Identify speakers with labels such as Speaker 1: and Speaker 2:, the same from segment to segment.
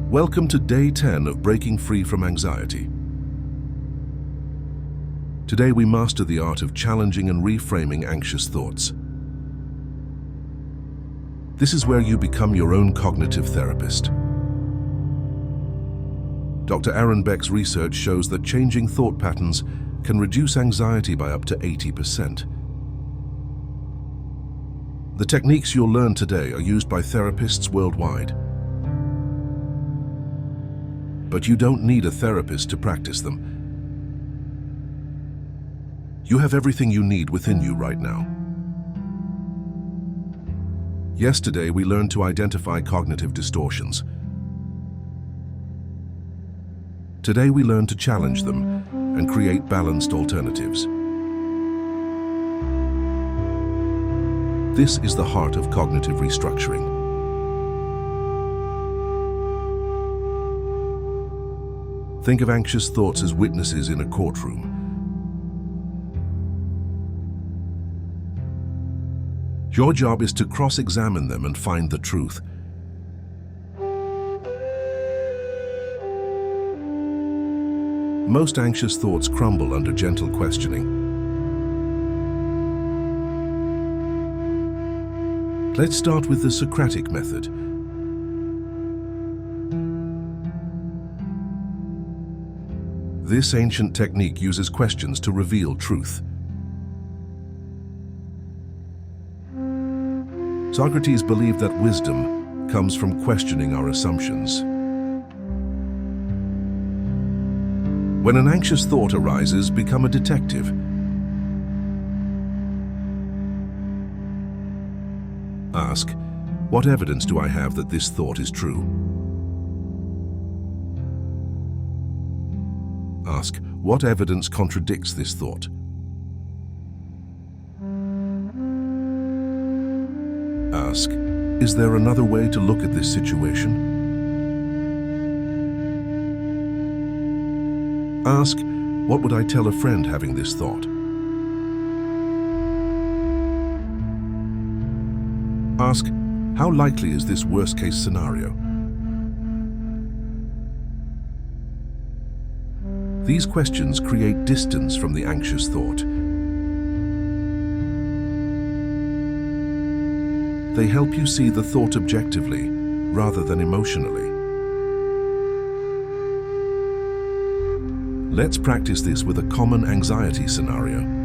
Speaker 1: Welcome to Day 10 of Breaking Free from Anxiety. Today we master the art of challenging and reframing anxious thoughts. This is where you become your own cognitive therapist. Dr. Aaron Beck's research shows that changing thought patterns can reduce anxiety by up to 80%. The techniques you'll learn today are used by therapists worldwide. But you don't need a therapist to practice them. You have everything you need within you right now. Yesterday, we learned to identify cognitive distortions. Today, we learn to challenge them and create balanced alternatives. This is the heart of cognitive restructuring. Think of anxious thoughts as witnesses in a courtroom. Your job is to cross-examine them and find the truth. Most anxious thoughts crumble under gentle questioning. Let's start with the Socratic method. This ancient technique uses questions to reveal truth. Socrates believed that wisdom comes from questioning our assumptions. When an anxious thought arises, become a detective. Ask, what evidence do I have that this thought is true? Ask, what evidence contradicts this thought? Ask, is there another way to look at this situation? Ask, what would I tell a friend having this thought? Ask, how likely is this worst-case scenario? These questions create distance from the anxious thought. They help you see the thought objectively, rather than emotionally. Let's practice this with a common anxiety scenario.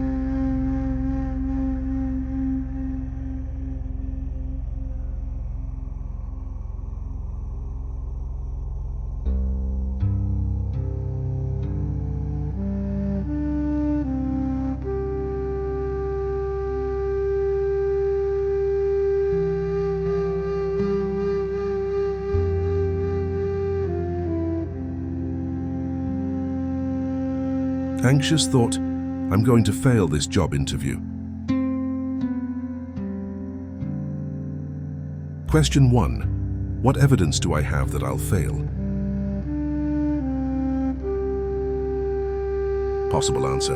Speaker 1: Anxious thought, I'm going to fail this job interview. Question 1. What evidence do I have that I'll fail? Possible answer.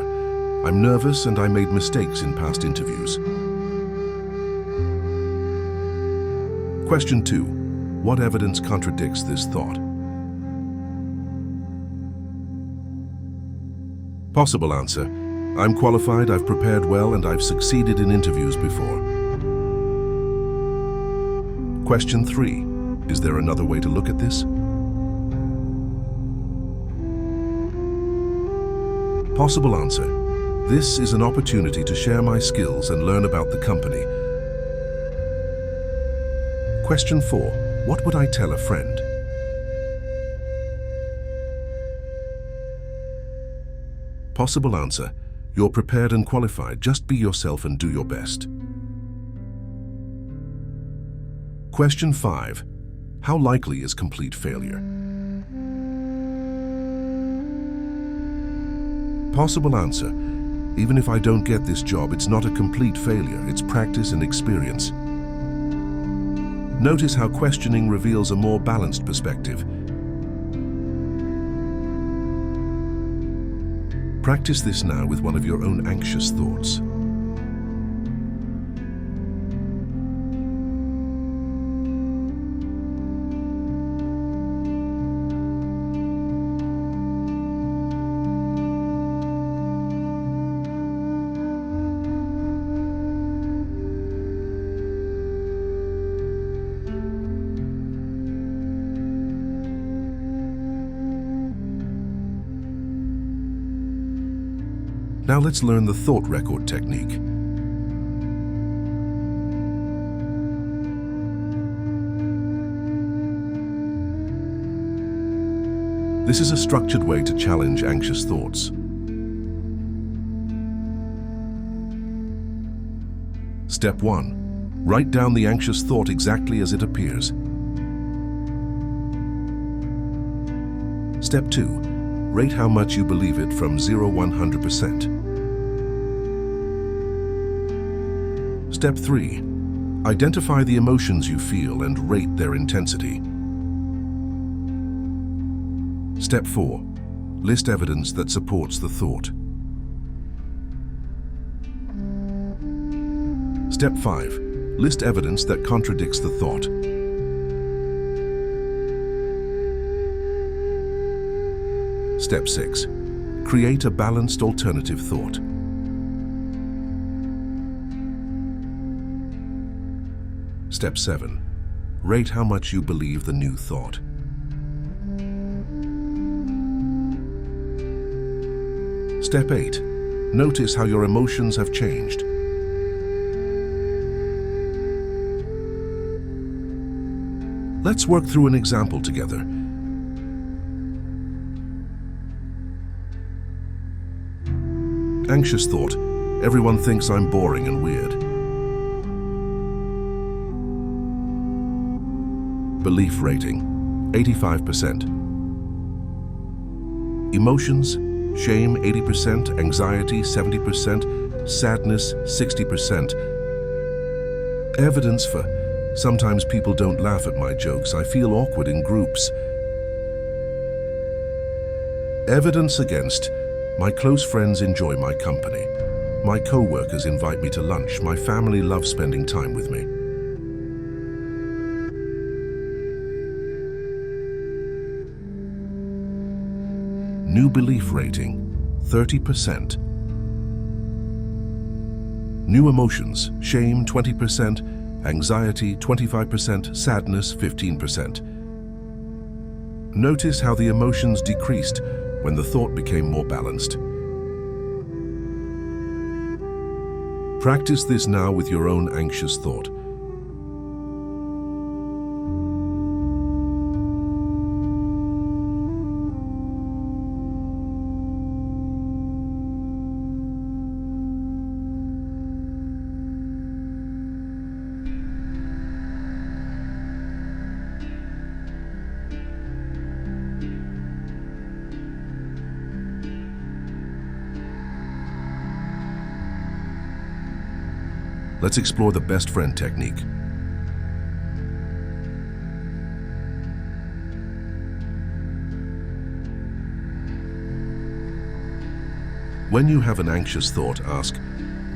Speaker 1: I'm nervous and I made mistakes in past interviews. Question 2. What evidence contradicts this thought? Possible answer. I'm qualified, I've prepared well, and I've succeeded in interviews before. Question 3. Is there another way to look at this? Possible answer. This is an opportunity to share my skills and learn about the company. Question 4. What would I tell a friend? Possible answer. You're prepared and qualified. Just be yourself and do your best. Question 5. How likely is complete failure? Possible answer. Even if I don't get this job, it's not a complete failure. It's practice and experience. Notice how questioning reveals a more balanced perspective. Practice this now with one of your own anxious thoughts. Now let's learn the thought record technique. This is a structured way to challenge anxious thoughts. Step 1. Write down the anxious thought exactly as it appears. Step 2. Rate how much you believe it from 0–100%. Step 3. Identify the emotions you feel and rate their intensity. Step 4. List evidence that supports the thought. Step 5. List evidence that contradicts the thought. Step 6. Create a balanced alternative thought. Step 7. Rate how much you believe the new thought. Step 8. Notice how your emotions have changed. Let's work through an example together. Anxious thought. Everyone thinks I'm boring and weird. Belief rating, 85%. Emotions, shame 80%, anxiety 70%, sadness 60%. Evidence for sometimes people don't laugh at my jokes. I feel awkward in groups. Evidence against my close friends enjoy my company. My co-workers invite me to lunch. My family loves spending time with me. New belief rating, 30%. New emotions, shame 20%, anxiety 25%, sadness 15%. Notice how the emotions decreased when the thought became more balanced. Practice this now with your own anxious thought. Let's explore the best friend technique. When you have an anxious thought, ask,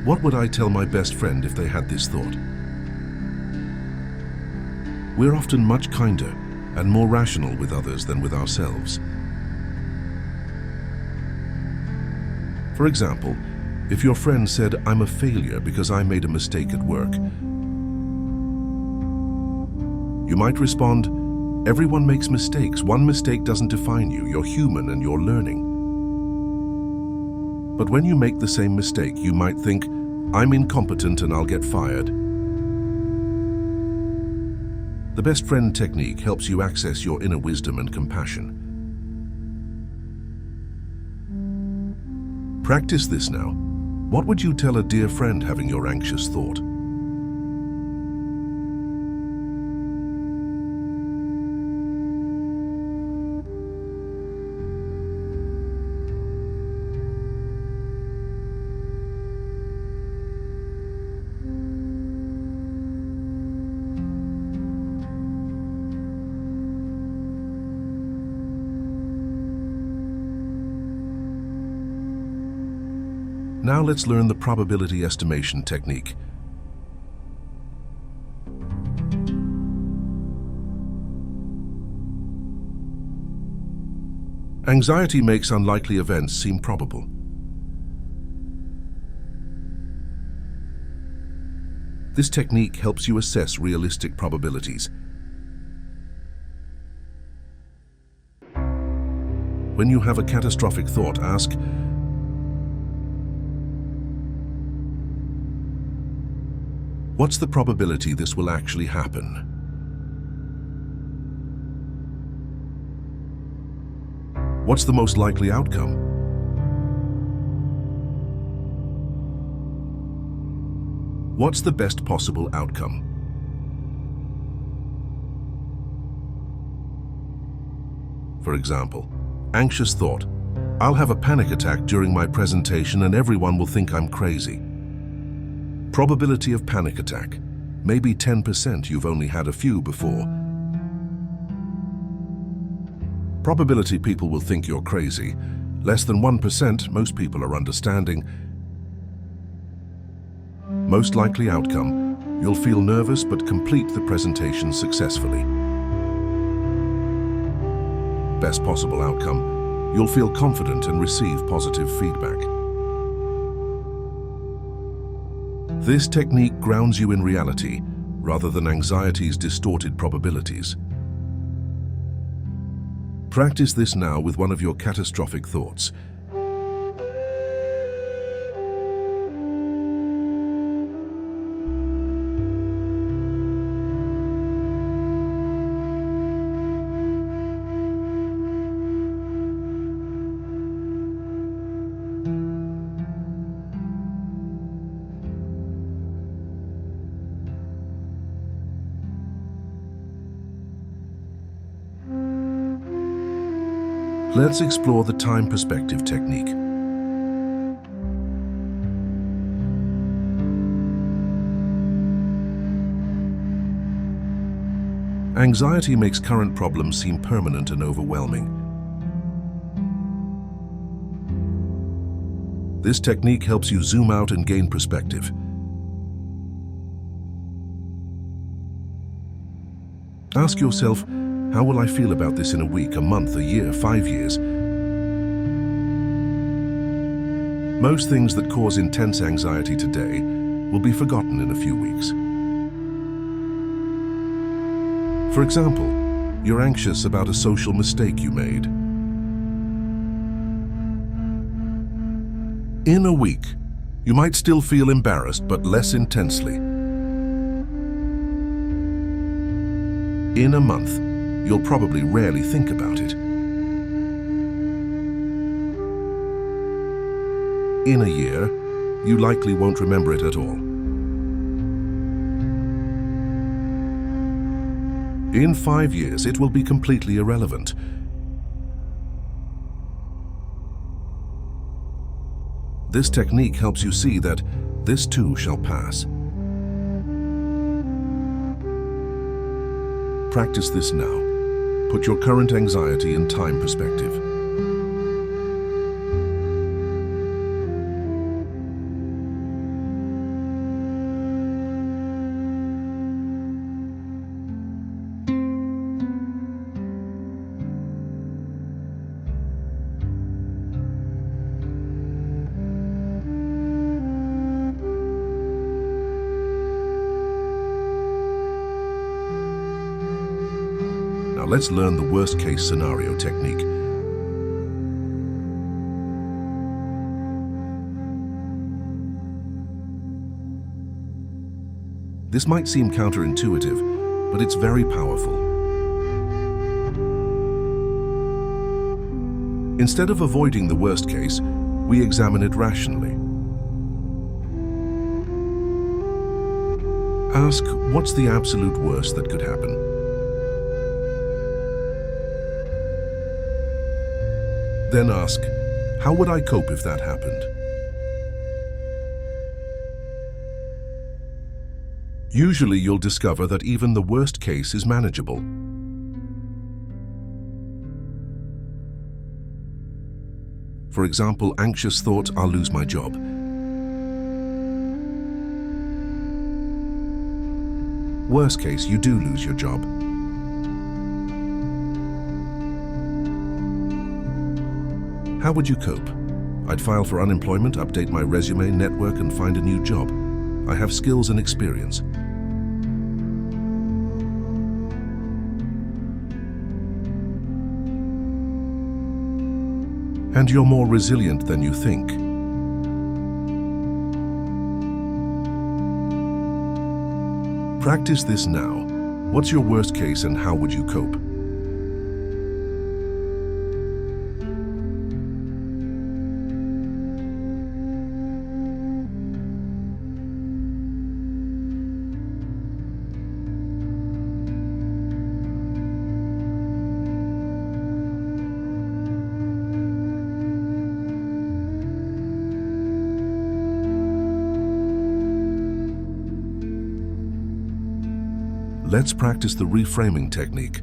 Speaker 1: what would I tell my best friend if they had this thought? We're often much kinder and more rational with others than with ourselves. For example, if your friend said, I'm a failure because I made a mistake at work, you might respond, everyone makes mistakes. One mistake doesn't define you. You're human and you're learning. But when you make the same mistake, you might think, I'm incompetent and I'll get fired. The best friend technique helps you access your inner wisdom and compassion. Practice this now. What would you tell a dear friend having your anxious thought? Now let's learn the probability estimation technique. Anxiety makes unlikely events seem probable. This technique helps you assess realistic probabilities. When you have a catastrophic thought, ask, What's the probability this will actually happen? What's the most likely outcome? What's the best possible outcome? For example, anxious thought. I'll have a panic attack during my presentation and everyone will think I'm crazy. Probability of panic attack. Maybe 10%, you've only had a few before. Probability people will think you're crazy. Less than 1%, most people are understanding. Most likely outcome, you'll feel nervous but complete the presentation successfully. Best possible outcome, you'll feel confident and receive positive feedback. This technique grounds you in reality rather than anxiety's distorted probabilities. Practice this now with one of your catastrophic thoughts. Let's explore the time perspective technique. Anxiety makes current problems seem permanent and overwhelming. This technique helps you zoom out and gain perspective. Ask yourself, how will I feel about this in a week, a month, a year, 5 years? Most things that cause intense anxiety today will be forgotten in a few weeks. For example, you're anxious about a social mistake you made. In a week, you might still feel embarrassed, but less intensely. In a month, you'll probably rarely think about it. In a year, you likely won't remember it at all. In 5 years, it will be completely irrelevant. This technique helps you see that this too shall pass. Practice this now. Put your current anxiety in time perspective. Now let's learn the worst-case scenario technique. This might seem counterintuitive, but it's very powerful. Instead of avoiding the worst case, we examine it rationally. Ask, what's the absolute worst that could happen? Then ask, how would I cope if that happened? Usually you'll discover that even the worst case is manageable. For example, anxious thought, I'll lose my job. Worst case, you do lose your job. How would you cope? I'd file for unemployment, update my resume, network, and find a new job. I have skills and experience. And you're more resilient than you think. Practice this now. What's your worst case and how would you cope? Let's practice the reframing technique.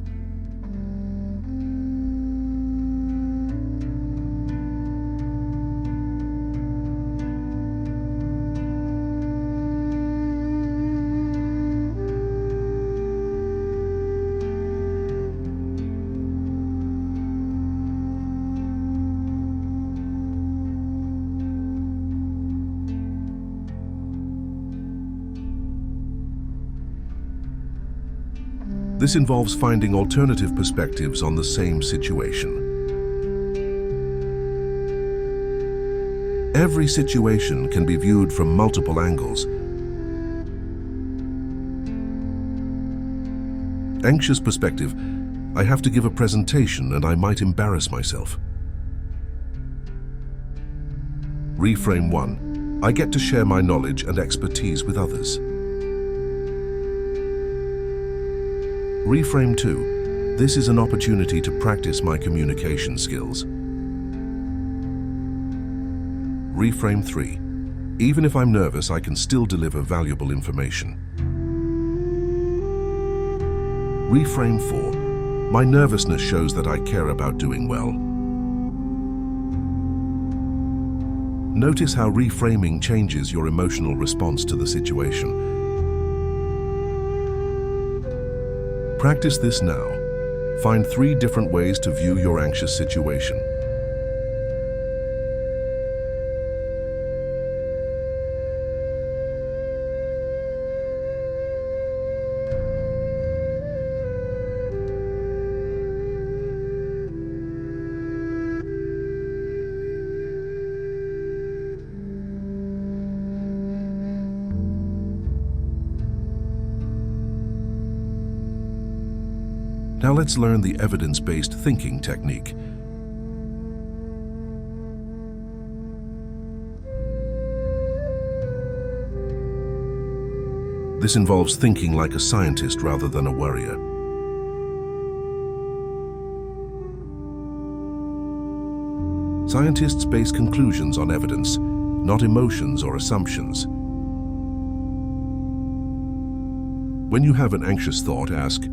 Speaker 1: This involves finding alternative perspectives on the same situation. Every situation can be viewed from multiple angles. Anxious perspective: I have to give a presentation and I might embarrass myself. Reframe 1: I get to share my knowledge and expertise with others. Reframe 2: this is an opportunity to practice my communication skills. Reframe 3: even if I'm nervous, I can still deliver valuable information. Reframe 4: my nervousness shows that I care about doing well. Notice how reframing changes your emotional response to the situation. Practice this now. Find 3 different ways to view your anxious situation. Now let's learn the evidence-based thinking technique. This involves thinking like a scientist rather than a worrier. Scientists base conclusions on evidence, not emotions or assumptions. When you have an anxious thought, ask,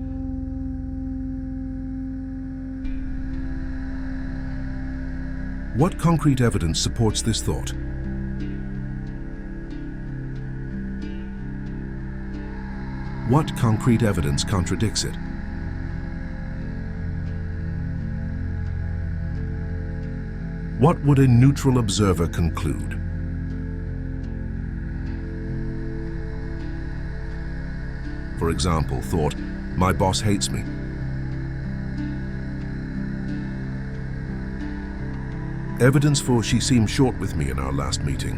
Speaker 1: what concrete evidence supports this thought? What concrete evidence contradicts it? What would a neutral observer conclude? For example, thought, my boss hates me. Evidence for she seemed short with me in our last meeting.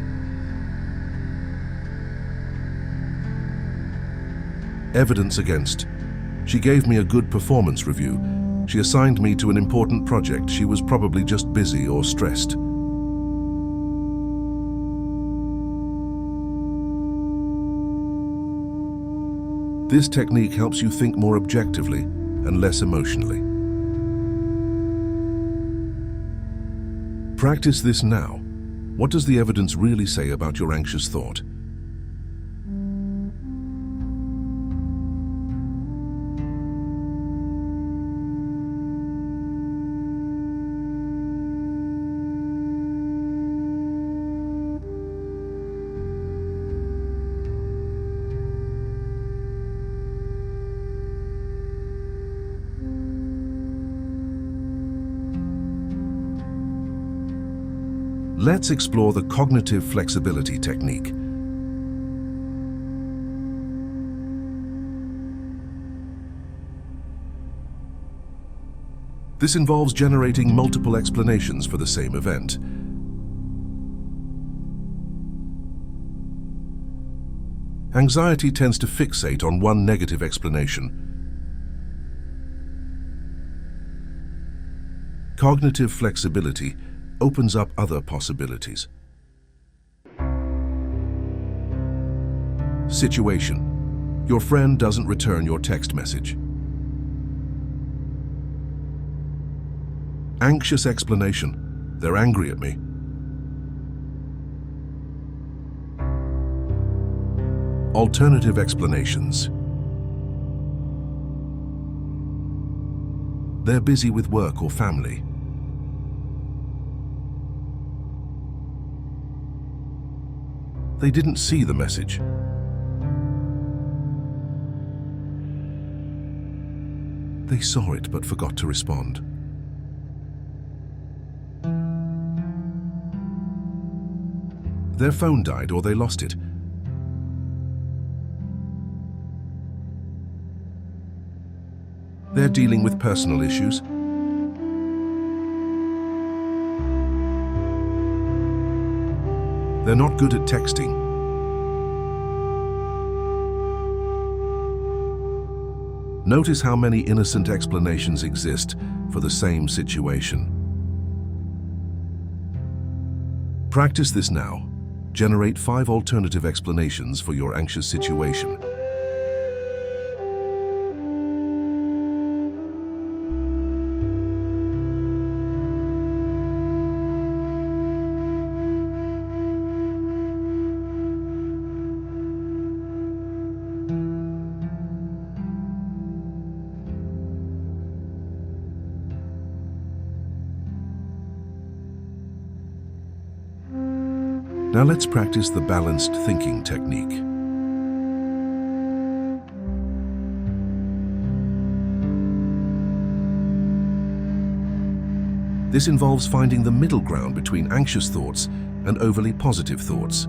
Speaker 1: Evidence against. She gave me a good performance review. She assigned me to an important project. She was probably just busy or stressed. This technique helps you think more objectively and less emotionally. Practice this now. What does the evidence really say about your anxious thought? Let's explore the cognitive flexibility technique. This involves generating multiple explanations for the same event. Anxiety tends to fixate on one negative explanation. Cognitive flexibility opens up other possibilities. Situation: your friend doesn't return your text message. Anxious explanation: they're angry at me. Alternative explanations: they're busy with work or family. They didn't see the message. They saw it but forgot to respond. Their phone died or they lost it. They're dealing with personal issues. They're not good at texting. Notice how many innocent explanations exist for the same situation. Practice this now. Generate 5 alternative explanations for your anxious situation. Now let's practice the balanced thinking technique. This involves finding the middle ground between anxious thoughts and overly positive thoughts.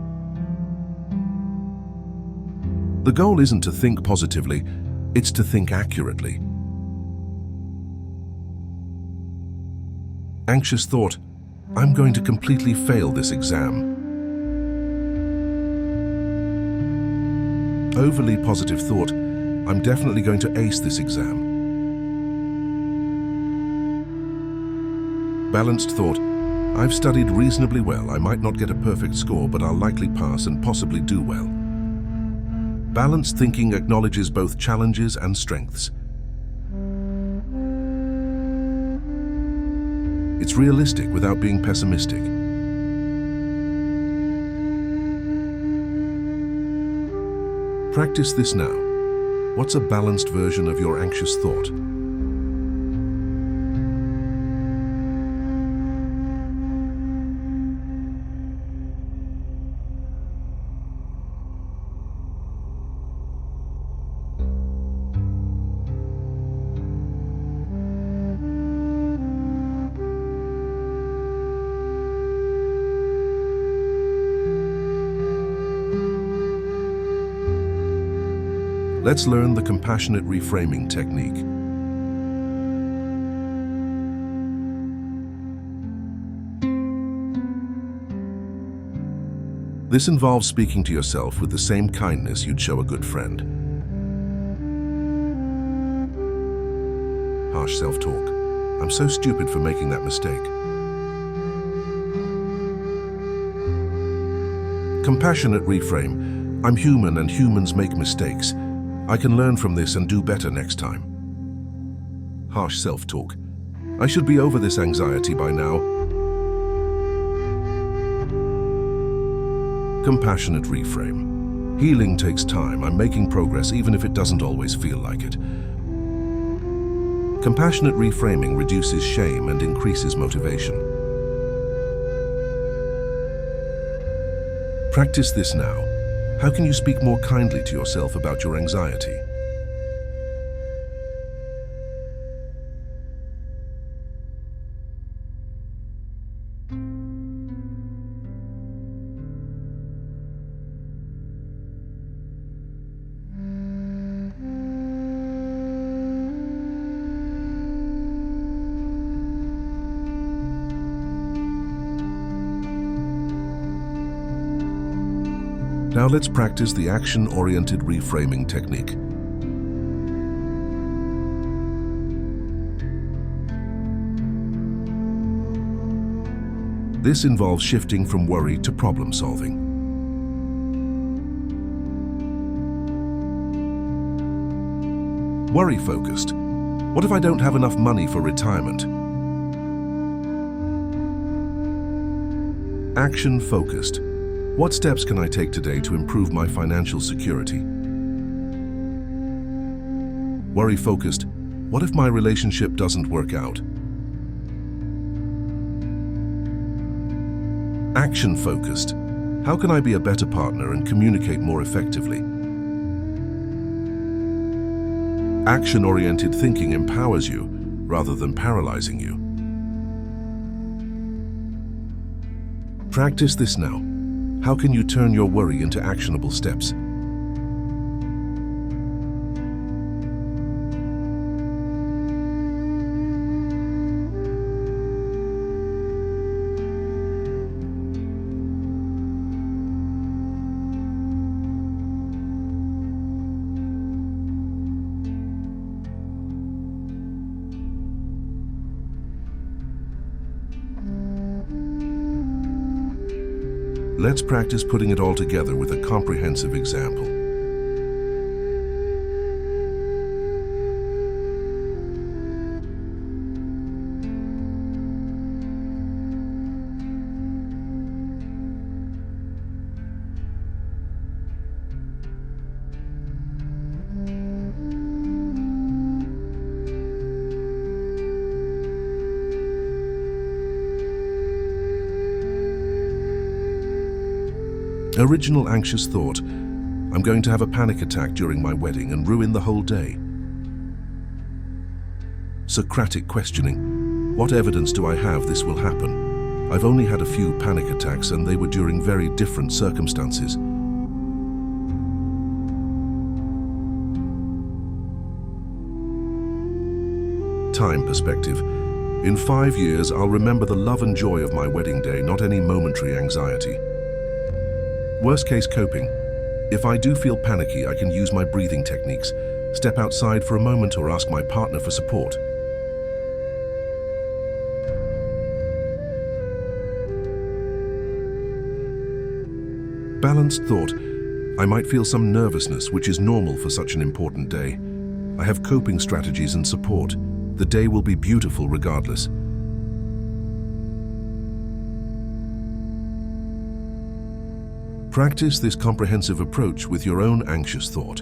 Speaker 1: The goal isn't to think positively, it's to think accurately. Anxious thought: I'm going to completely fail this exam. Overly positive thought: I'm definitely going to ace this exam. Balanced thought: I've studied reasonably well. I might not get a perfect score, but I'll likely pass and possibly do well. Balanced thinking acknowledges both challenges and strengths. It's realistic without being pessimistic. Practice this now. What's a balanced version of your anxious thought? Let's learn the compassionate reframing technique. This involves speaking to yourself with the same kindness you'd show a good friend. Harsh self-talk: I'm so stupid for making that mistake. Compassionate reframe: I'm human and humans make mistakes. I can learn from this and do better next time. Harsh self-talk: I should be over this anxiety by now. Compassionate reframe: healing takes time. I'm making progress even if it doesn't always feel like it. Compassionate reframing reduces shame and increases motivation. Practice this now. How can you speak more kindly to yourself about your anxiety? Now let's practice the action-oriented reframing technique. This involves shifting from worry to problem solving. Worry-focused. What if I don't have enough money for retirement? Action-focused. What steps can I take today to improve my financial security? Worry-focused. What if my relationship doesn't work out? Action-focused. How can I be a better partner and communicate more effectively? Action-oriented thinking empowers you rather than paralyzing you. Practice this now. How can you turn your worry into actionable steps? Let's practice putting it all together with a comprehensive example. Original anxious thought, I'm going to have a panic attack during my wedding and ruin the whole day. Socratic questioning, what evidence do I have this will happen? I've only had a few panic attacks and they were during very different circumstances. Time perspective. In 5 years, I'll remember the love and joy of my wedding day, not any momentary anxiety. Worst case coping. If I do feel panicky, I can use my breathing techniques, step outside for a moment or ask my partner for support. Balanced thought. I might feel some nervousness, which is normal for such an important day. I have coping strategies and support. The day will be beautiful regardless. Practice this comprehensive approach with your own anxious thought.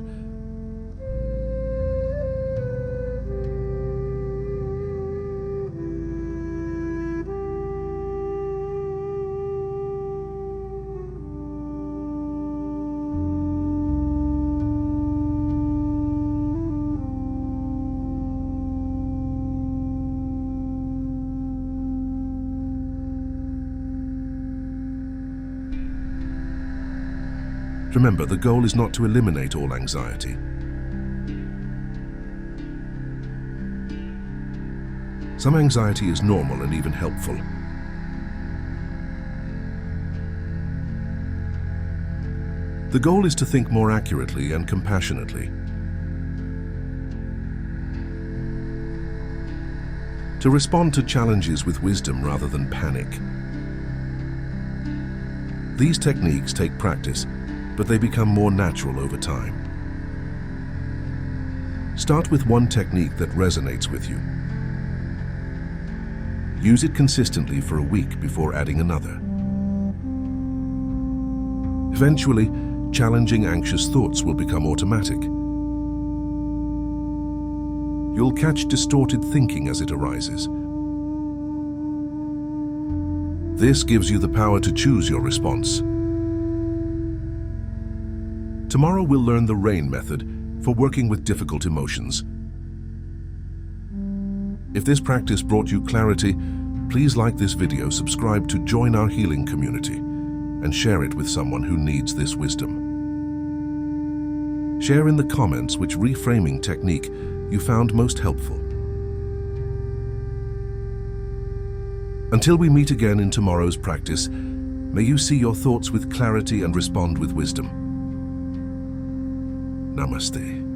Speaker 1: Remember, the goal is not to eliminate all anxiety. Some anxiety is normal and even helpful. The goal is to think more accurately and compassionately. To respond to challenges with wisdom rather than panic. These techniques take practice, but they become more natural over time. Start with one technique that resonates with you. Use it consistently for a week before adding another. Eventually, challenging anxious thoughts will become automatic. You'll catch distorted thinking as it arises. This gives you the power to choose your response. Tomorrow we'll learn the RAIN method for working with difficult emotions. If this practice brought you clarity, please like this video, subscribe to join our healing community, and share it with someone who needs this wisdom. Share in the comments which reframing technique you found most helpful. Until we meet again in tomorrow's practice, may you see your thoughts with clarity and respond with wisdom. Namaste.